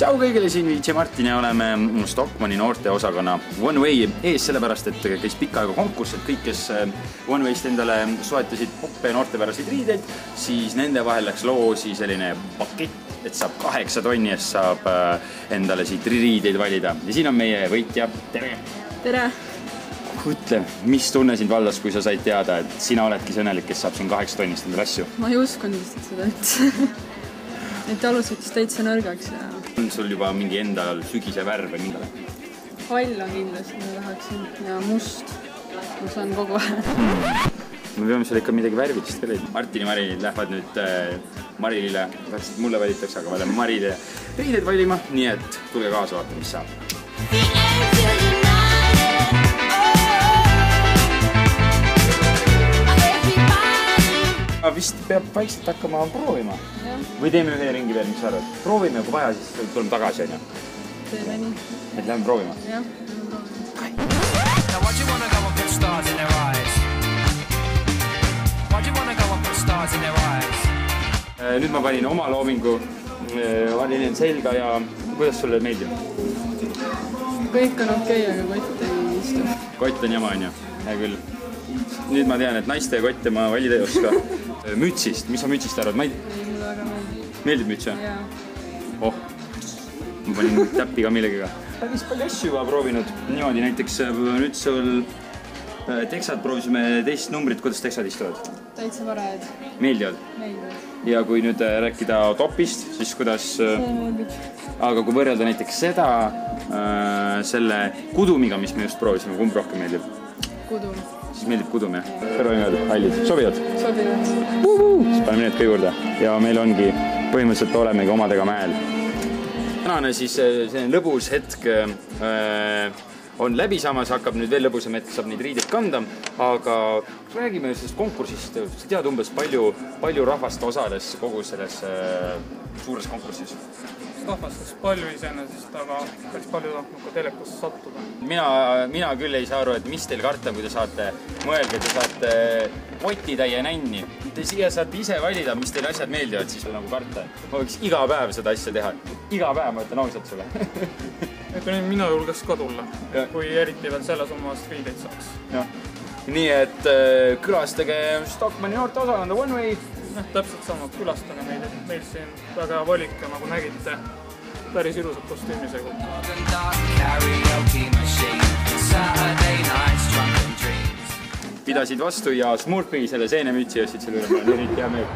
Tšau kõigile, siin Viitsi Martin ja oleme Stockmanni noorteosakonna One Way ees, sellepärast, et käis pikka aega konkurss, et kõik, kes One Way'st endale soetasid poppe noortepäraseid riideid, siis nende vahel läks loosi selline pakett, et saab 8 tonni eest saab endale siit riideid valida. Ja siin on meie võitja. Tere! Tere! Ütle, mis tunne sind valdas, kui sa said teada, et sina oledki see õnnelik, kes saab siin 8 tonnist endale asju? Ma ei uskunud lihtsalt seda üldse. Et alus võttis täitsa nõrgaks ja... On sul juba mingi endal sügise värv või mindale? Hall on kindlasti, ma tahaksin, ja must. Ma saan kogu aeg. Me peame seal ikka midagi värvilist ka leidma. Martin ja Marilid lähevad nüüd Marilile, vähemalt mulle valitaks, aga ma lähen Marile riideid valima, nii et tulge kaasa vaata, mis saab. Vist peab vaikselt hakkama proovima. Või teeme ühe ringi veel, mis sa arvad? Proovime, kui vaja, siis tuleme tagasi, on ju? Teeme nii. Et lähme proovima? Jah, nüüd ma panin oma loomingu, valin selga ja kuidas sulle meeldib? kõik on okei, aga kott ei istu. Kott on jama, on ju? Hea küll. Nüüd ma tean, et naiste kotte ma valida ei oska. Mütsist, mis sa mütsist arvad? Ei, mulle väga meeldib. Meeldib müts, jah? Jaa. Oh, ma panin täppi ka millegiga. Päris palju asju juba proovinud. Niimoodi näiteks nüüd sul teksad proovisime teist numbrit, kuidas teksad istuvad? Täitsa parajad. Meeldivad? Meeldivad. Ja kui nüüd rääkida topist, siis kuidas... See meeldib. Aga kui võrrelda näiteks seda selle kudumiga, mis me just proovisime, kumb rohkem meeldib? Kudum. Siis meeldib kudum, jah? Kõrvanimed, hallid. Sobivad? Sobivad. Siis paneme need ka juurde. Ja meil ongi, põhimõtteliselt olemegi omadega mäel. Tänane siis selline lõbus hetk on läbi saamas, hakkab nüüd veel lõbusam hetk, saab neid riideid kanda. Aga räägime sellest konkursist. Sa tead umbes palju rahvast osales kogu selles suures konkursis? Rahvastaks palju iseenesest, aga päris palju tahtnud ka telekusse sattuda. Mina küll ei saa aru, et mis teil karta, kui te saate mõelge, te saate kotitäie nänni. Te siia saate ise valida, mis teil asjad meeldivad, siis veel nagu karta. Ma võiks iga päev seda asja teha. Iga päev, ma ütlen ausalt sulle. Mina julgeks ka tulla, kui eriti veel selles omast riideid saaks. Nii et külastage Stockmanni noorteosakonna One Way. Täpselt sama, külastage meid, et meil siin väga valik ja nagu nägite päris ilusad kostüümisega. Pidasid vastu ja Smurfi selle seenemütsi jõudsid selle üle, nii hea meel.